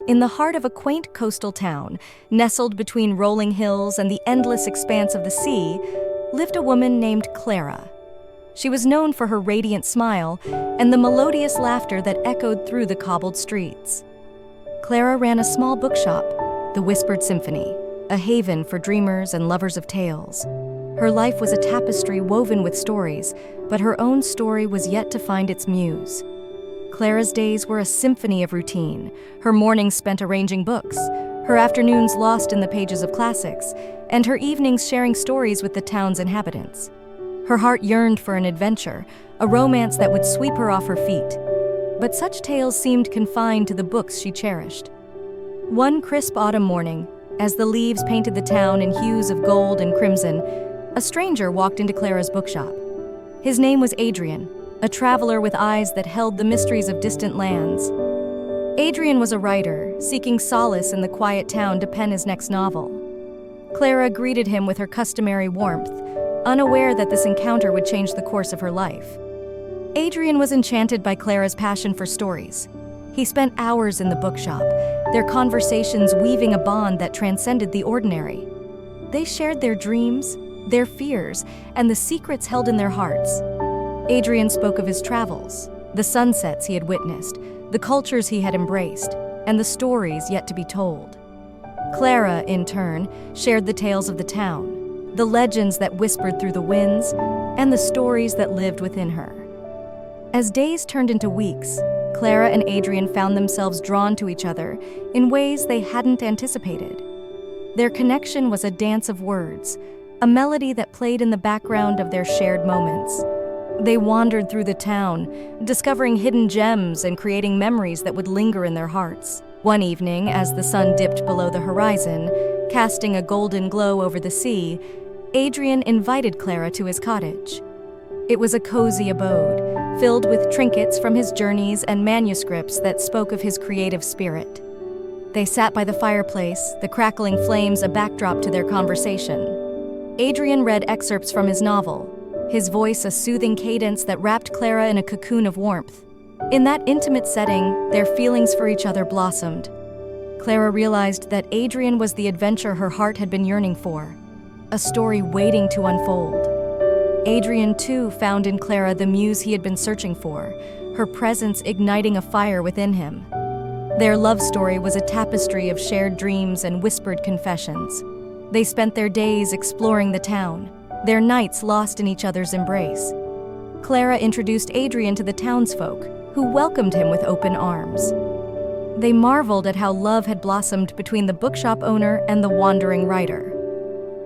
In the heart of a quaint coastal town, nestled between rolling hills and the endless expanse of the sea, lived a woman named Clara. She was known for her radiant smile and the melodious laughter that echoed through the cobbled streets. Clara ran a small bookshop, the Whispered Symphony, a haven for dreamers and lovers of tales. Her life was a tapestry woven with stories, but her own story was yet to find its muse. Clara's days were a symphony of routine, her mornings spent arranging books, her afternoons lost in the pages of classics, and her evenings sharing stories with the town's inhabitants. Her heart yearned for an adventure, a romance that would sweep her off her feet. But such tales seemed confined to the books she cherished. One crisp autumn morning, as the leaves painted the town in hues of gold and crimson, a stranger walked into Clara's bookshop. His name was Adrian, a traveler with eyes that held the mysteries of distant lands. Adrian was a writer, seeking solace in the quiet town to pen his next novel. Clara greeted him with her customary warmth, unaware that this encounter would change the course of her life. Adrian was enchanted by Clara's passion for stories. He spent hours in the bookshop, their conversations weaving a bond that transcended the ordinary. They shared their dreams, their fears, and the secrets held in their hearts. Adrian spoke of his travels, the sunsets he had witnessed, the cultures he had embraced, and the stories yet to be told. Clara, in turn, shared the tales of the town, the legends that whispered through the winds, and the stories that lived within her. As days turned into weeks, Clara and Adrian found themselves drawn to each other in ways they hadn't anticipated. Their connection was a dance of words, a melody that played in the background of their shared moments. They wandered through the town, discovering hidden gems and creating memories that would linger in their hearts. One evening, as the sun dipped below the horizon, casting a golden glow over the sea, Adrian invited Clara to his cottage. It was a cozy abode, filled with trinkets from his journeys and manuscripts that spoke of his creative spirit. They sat by the fireplace, the crackling flames a backdrop to their conversation. Adrian read excerpts from his novel, his voice a soothing cadence that wrapped Clara in a cocoon of warmth. In that intimate setting, their feelings for each other blossomed. Clara realized that Adrian was the adventure her heart had been yearning for, a story waiting to unfold. Adrian, too, found in Clara the muse he had been searching for, her presence igniting a fire within him. Their love story was a tapestry of shared dreams and whispered confessions. They spent their days exploring the town, their nights lost in each other's embrace. Clara introduced Adrian to the townsfolk, who welcomed him with open arms. They marveled at how love had blossomed between the bookshop owner and the wandering writer.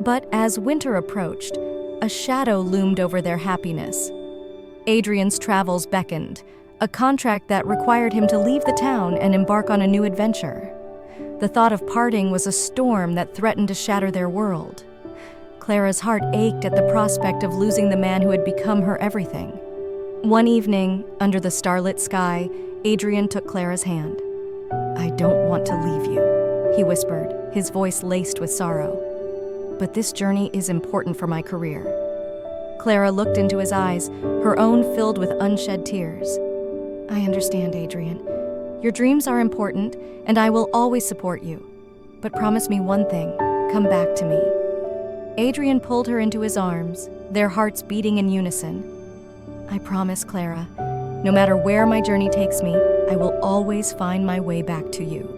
But as winter approached, a shadow loomed over their happiness. Adrian's travels beckoned, a contract that required him to leave the town and embark on a new adventure. The thought of parting was a storm that threatened to shatter their world. Clara's heart ached at the prospect of losing the man who had become her everything. One evening, under the starlit sky, Adrian took Clara's hand. "I don't want to leave you," he whispered, his voice laced with sorrow. "But this journey is important for my career." Clara looked into his eyes, her own filled with unshed tears. "I understand, Adrian. Your dreams are important, and I will always support you. But promise me one thing, come back to me." Adrian pulled her into his arms, their hearts beating in unison. "I promise, Clara. No matter where my journey takes me, I will always find my way back to you."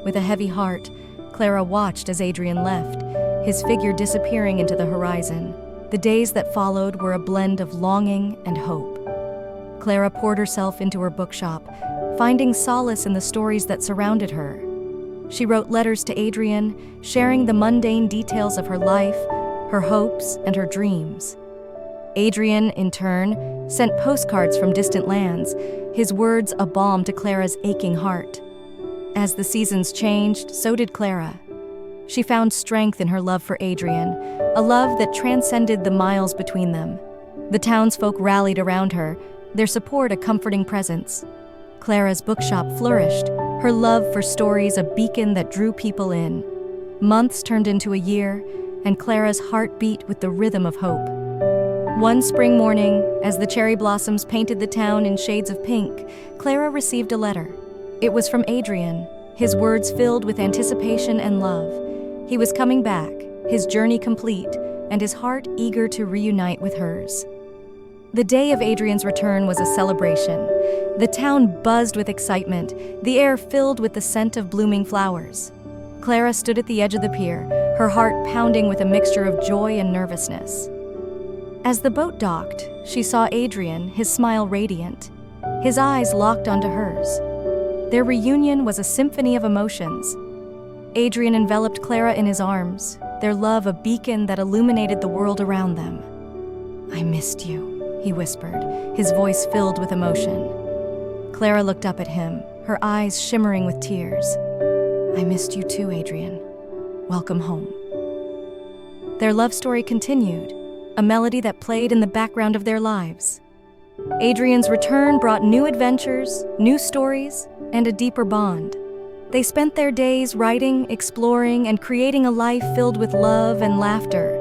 With a heavy heart, Clara watched as Adrian left, his figure disappearing into the horizon. The days that followed were a blend of longing and hope. Clara poured herself into her bookshop, finding solace in the stories that surrounded her. She wrote letters to Adrian, sharing the mundane details of her life, her hopes, and her dreams. Adrian, in turn, sent postcards from distant lands, his words a balm to Clara's aching heart. As the seasons changed, so did Clara. She found strength in her love for Adrian, a love that transcended the miles between them. The townsfolk rallied around her, their support a comforting presence. Clara's bookshop flourished, her love for stories a beacon that drew people in. Months turned into a year, and Clara's heart beat with the rhythm of hope. One spring morning, as the cherry blossoms painted the town in shades of pink, Clara received a letter. It was from Adrian, his words filled with anticipation and love. He was coming back, his journey complete, and his heart eager to reunite with hers. The day of Adrian's return was a celebration. The town buzzed with excitement, the air filled with the scent of blooming flowers. Clara stood at the edge of the pier, her heart pounding with a mixture of joy and nervousness. As the boat docked, she saw Adrian, his smile radiant. His eyes locked onto hers. Their reunion was a symphony of emotions. Adrian enveloped Clara in his arms, their love a beacon that illuminated the world around them. "I missed you," he whispered, his voice filled with emotion. Clara looked up at him, her eyes shimmering with tears. "I missed you too, Adrian. Welcome home." Their love story continued, a melody that played in the background of their lives. Adrian's return brought new adventures, new stories, and a deeper bond. They spent their days writing, exploring, and creating a life filled with love and laughter.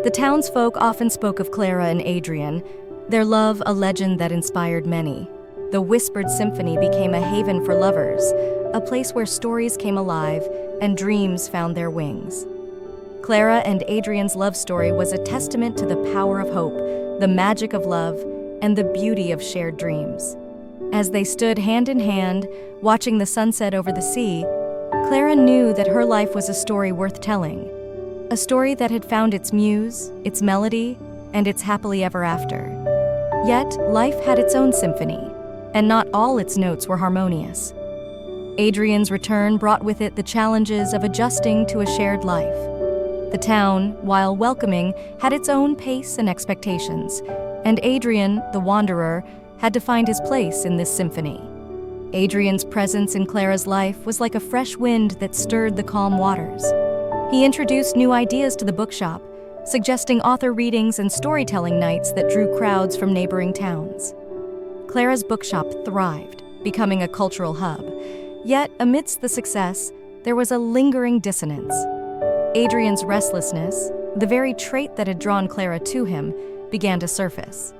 The townsfolk often spoke of Clara and Adrian, their love a legend that inspired many. The whispered symphony became a haven for lovers, a place where stories came alive and dreams found their wings. Clara and Adrian's love story was a testament to the power of hope, the magic of love, and the beauty of shared dreams. As they stood hand in hand, watching the sunset over the sea, Clara knew that her life was a story worth telling, a story that had found its muse, its melody, and its happily ever after. Yet, life had its own symphony, and not all its notes were harmonious. Adrian's return brought with it the challenges of adjusting to a shared life. The town, while welcoming, had its own pace and expectations, and Adrian, the wanderer, had to find his place in this symphony. Adrian's presence in Clara's life was like a fresh wind that stirred the calm waters. He introduced new ideas to the bookshop, suggesting author readings and storytelling nights that drew crowds from neighboring towns. Clara's bookshop thrived, becoming a cultural hub. Yet, amidst the success, there was a lingering dissonance. Adrian's restlessness, the very trait that had drawn Clara to him, began to surface.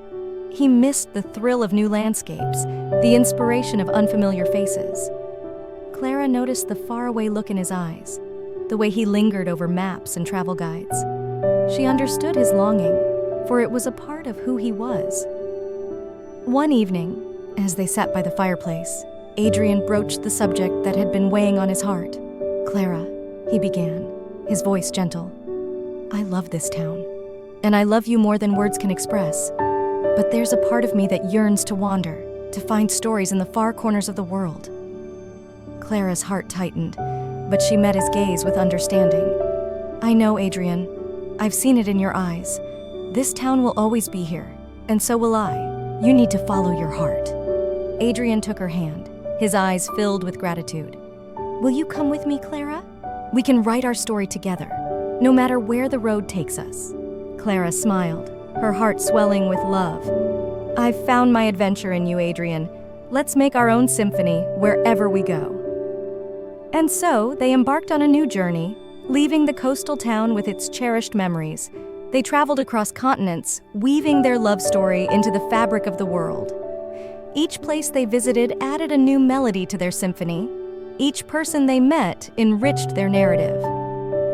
He missed the thrill of new landscapes, the inspiration of unfamiliar faces. Clara noticed the faraway look in his eyes, the way he lingered over maps and travel guides. She understood his longing, for it was a part of who he was. One evening, as they sat by the fireplace, Adrian broached the subject that had been weighing on his heart. "Clara," he began, his voice gentle, "I love this town, and I love you more than words can express. But there's a part of me that yearns to wander, to find stories in the far corners of the world." Clara's heart tightened, but she met his gaze with understanding. "I know, Adrian. I've seen it in your eyes. This town will always be here, and so will I. You need to follow your heart." Adrian took her hand, his eyes filled with gratitude. "Will you come with me, Clara? We can write our story together, no matter where the road takes us." Clara smiled, her heart swelling with love. "I've found my adventure in you, Adrian. Let's make our own symphony wherever we go." And so they embarked on a new journey, leaving the coastal town with its cherished memories. They traveled across continents, weaving their love story into the fabric of the world. Each place they visited added a new melody to their symphony. Each person they met enriched their narrative.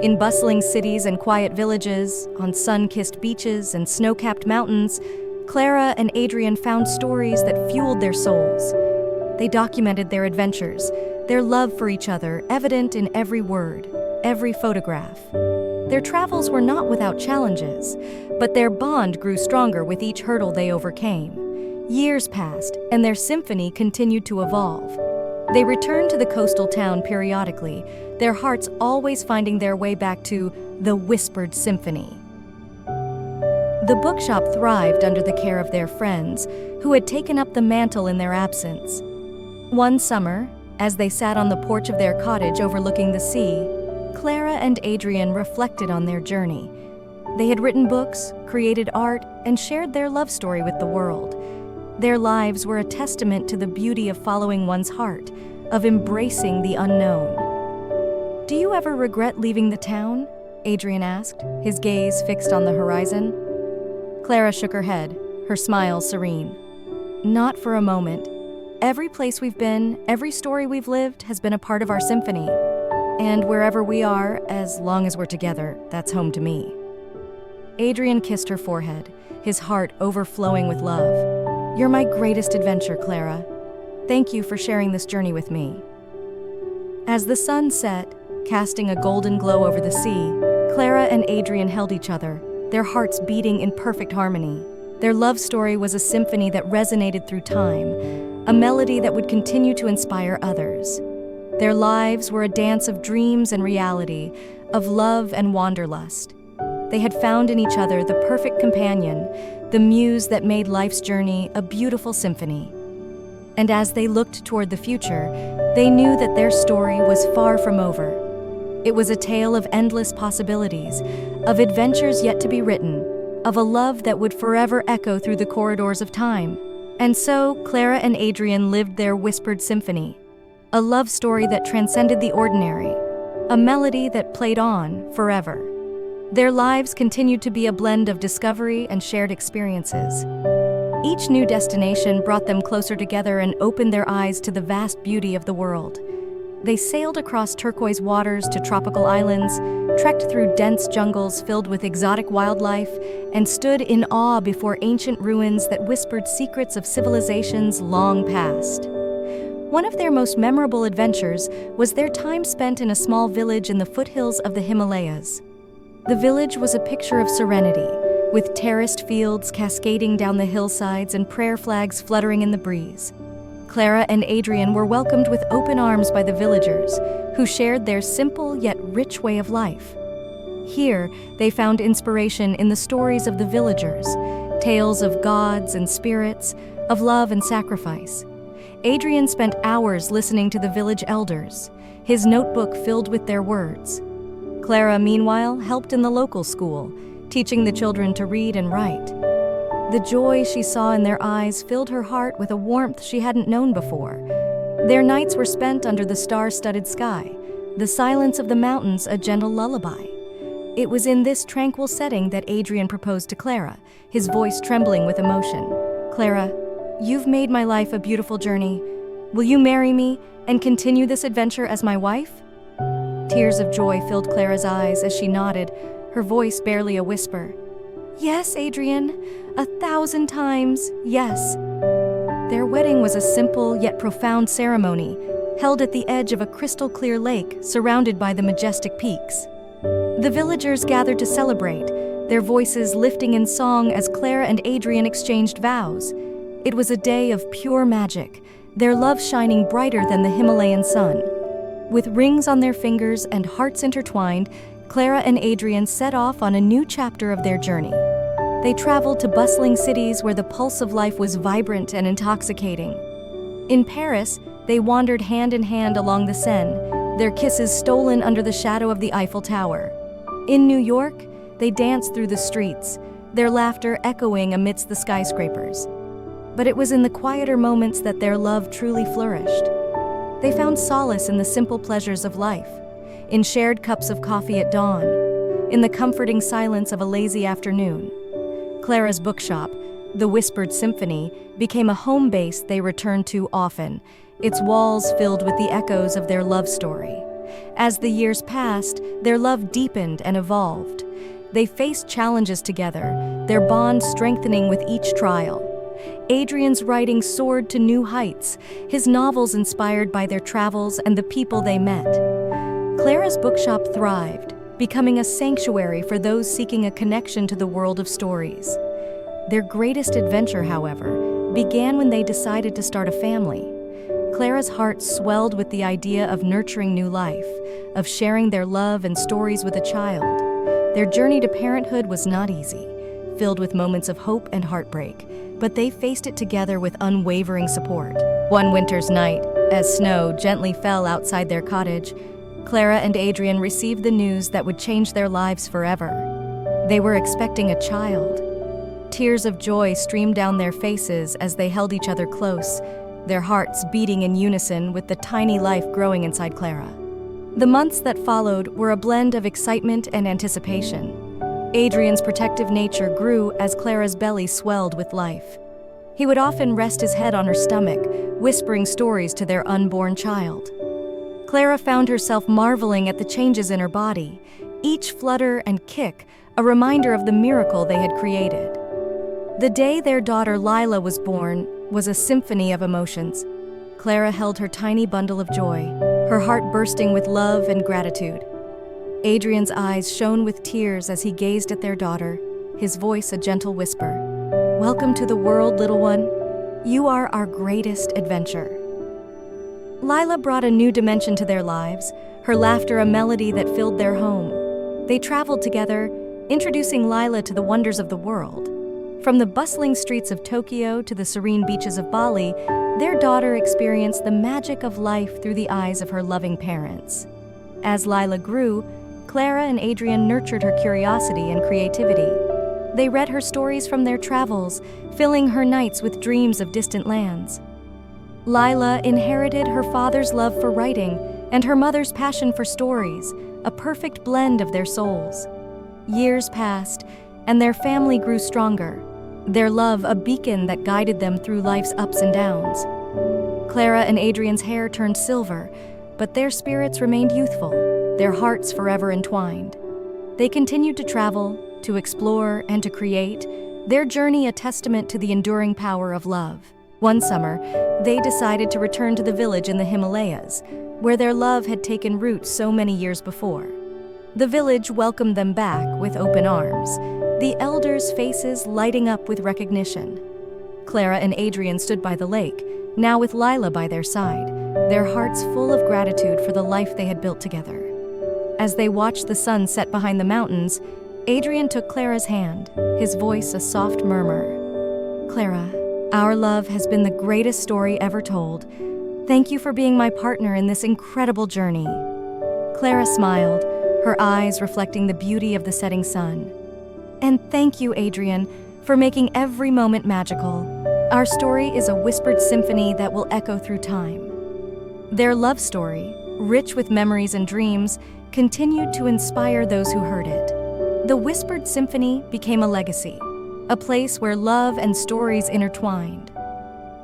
In bustling cities and quiet villages, on sun-kissed beaches and snow-capped mountains, Clara and Adrian found stories that fueled their souls. They documented their adventures, their love for each other evident in every word, every photograph. Their travels were not without challenges, but their bond grew stronger with each hurdle they overcame. Years passed, and their symphony continued to evolve. They returned to the coastal town periodically, their hearts always finding their way back to the whispered symphony. The bookshop thrived under the care of their friends, who had taken up the mantle in their absence. One summer, as they sat on the porch of their cottage overlooking the sea, Clara and Adrian reflected on their journey. They had written books, created art, and shared their love story with the world. Their lives were a testament to the beauty of following one's heart, of embracing the unknown. "Do you ever regret leaving the town?" Adrian asked, his gaze fixed on the horizon. Clara shook her head, her smile serene. "Not for a moment. Every place we've been, every story we've lived has been a part of our symphony. And wherever we are, as long as we're together, that's home to me." Adrian kissed her forehead, his heart overflowing with love. "You're my greatest adventure, Clara. Thank you for sharing this journey with me." As the sun set, casting a golden glow over the sea, Clara and Adrian held each other, their hearts beating in perfect harmony. Their love story was a symphony that resonated through time, a melody that would continue to inspire others. Their lives were a dance of dreams and reality, of love and wanderlust. They had found in each other the perfect companion, the muse that made life's journey a beautiful symphony. And as they looked toward the future, they knew that their story was far from over. It was a tale of endless possibilities, of adventures yet to be written, of a love that would forever echo through the corridors of time. And so, Clara and Adrian lived their whispered symphony, a love story that transcended the ordinary, a melody that played on forever. Their lives continued to be a blend of discovery and shared experiences. Each new destination brought them closer together and opened their eyes to the vast beauty of the world. They sailed across turquoise waters to tropical islands, trekked through dense jungles filled with exotic wildlife, and stood in awe before ancient ruins that whispered secrets of civilizations long past. One of their most memorable adventures was their time spent in a small village in the foothills of the Himalayas. The village was a picture of serenity, with terraced fields cascading down the hillsides and prayer flags fluttering in the breeze. Clara and Adrian were welcomed with open arms by the villagers, who shared their simple yet rich way of life. Here, they found inspiration in the stories of the villagers, tales of gods and spirits, of love and sacrifice. Adrian spent hours listening to the village elders, his notebook filled with their words. Clara, meanwhile, helped in the local school, teaching the children to read and write. The joy she saw in their eyes filled her heart with a warmth she hadn't known before. Their nights were spent under the star-studded sky, the silence of the mountains a gentle lullaby. It was in this tranquil setting that Adrian proposed to Clara, his voice trembling with emotion. "Clara, you've made my life a beautiful journey. Will you marry me and continue this adventure as my wife?" Tears of joy filled Clara's eyes as she nodded, her voice barely a whisper. "Yes, Adrian, 1,000 times, yes." Their wedding was a simple yet profound ceremony, held at the edge of a crystal-clear lake surrounded by the majestic peaks. The villagers gathered to celebrate, their voices lifting in song as Clara and Adrian exchanged vows. It was a day of pure magic, their love shining brighter than the Himalayan sun. With rings on their fingers and hearts intertwined, Clara and Adrian set off on a new chapter of their journey. They traveled to bustling cities where the pulse of life was vibrant and intoxicating. In Paris, they wandered hand in hand along the Seine, their kisses stolen under the shadow of the Eiffel Tower. In New York, they danced through the streets, their laughter echoing amidst the skyscrapers. But it was in the quieter moments that their love truly flourished. They found solace in the simple pleasures of life, in shared cups of coffee at dawn, in the comforting silence of a lazy afternoon. Clara's bookshop, the Whispered Symphony, became a home base they returned to often, its walls filled with the echoes of their love story. As the years passed, their love deepened and evolved. They faced challenges together, their bond strengthening with each trial. Adrian's writing soared to new heights, his novels inspired by their travels and the people they met. Clara's bookshop thrived, becoming a sanctuary for those seeking a connection to the world of stories. Their greatest adventure, however, began when they decided to start a family. Clara's heart swelled with the idea of nurturing new life, of sharing their love and stories with a child. Their journey to parenthood was not easy, filled with moments of hope and heartbreak, but they faced it together with unwavering support. One winter's night, as snow gently fell outside their cottage, Clara and Adrian received the news that would change their lives forever. They were expecting a child. Tears of joy streamed down their faces as they held each other close, their hearts beating in unison with the tiny life growing inside Clara. The months that followed were a blend of excitement and anticipation. Adrian's protective nature grew as Clara's belly swelled with life. He would often rest his head on her stomach, whispering stories to their unborn child. Clara found herself marveling at the changes in her body, each flutter and kick a reminder of the miracle they had created. The day their daughter Lila was born was a symphony of emotions. Clara held her tiny bundle of joy, her heart bursting with love and gratitude. Adrian's eyes shone with tears as he gazed at their daughter, his voice a gentle whisper. "Welcome to the world, little one. You are our greatest adventure." Lila brought a new dimension to their lives, her laughter a melody that filled their home. They traveled together, introducing Lila to the wonders of the world. From the bustling streets of Tokyo to the serene beaches of Bali, their daughter experienced the magic of life through the eyes of her loving parents. As Lila grew, Clara and Adrian nurtured her curiosity and creativity. They read her stories from their travels, filling her nights with dreams of distant lands. Lila inherited her father's love for writing and her mother's passion for stories, a perfect blend of their souls. Years passed, and their family grew stronger, their love a beacon that guided them through life's ups and downs. Clara and Adrian's hair turned silver, but their spirits remained youthful, their hearts forever entwined. They continued to travel, to explore, and to create, their journey a testament to the enduring power of love. One summer, they decided to return to the village in the Himalayas, where their love had taken root so many years before. The village welcomed them back with open arms, the elders' faces lighting up with recognition. Clara and Adrian stood by the lake, now with Lila by their side, their hearts full of gratitude for the life they had built together. As they watched the sun set behind the mountains, Adrian took Clara's hand, his voice a soft murmur. "Clara, our love has been the greatest story ever told. Thank you for being my partner in this incredible journey." Clara smiled, her eyes reflecting the beauty of the setting sun. "And thank you, Adrian, for making every moment magical. Our story is a whispered symphony that will echo through time." Their love story, rich with memories and dreams, continued to inspire those who heard it. The whispered symphony became a legacy, a place where love and stories intertwined.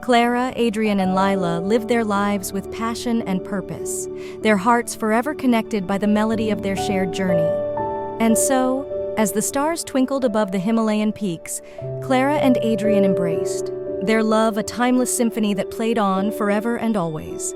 Clara, Adrian, and Lila lived their lives with passion and purpose, their hearts forever connected by the melody of their shared journey. And so, as the stars twinkled above the Himalayan peaks, Clara and Adrian embraced, their love a timeless symphony that played on forever and always.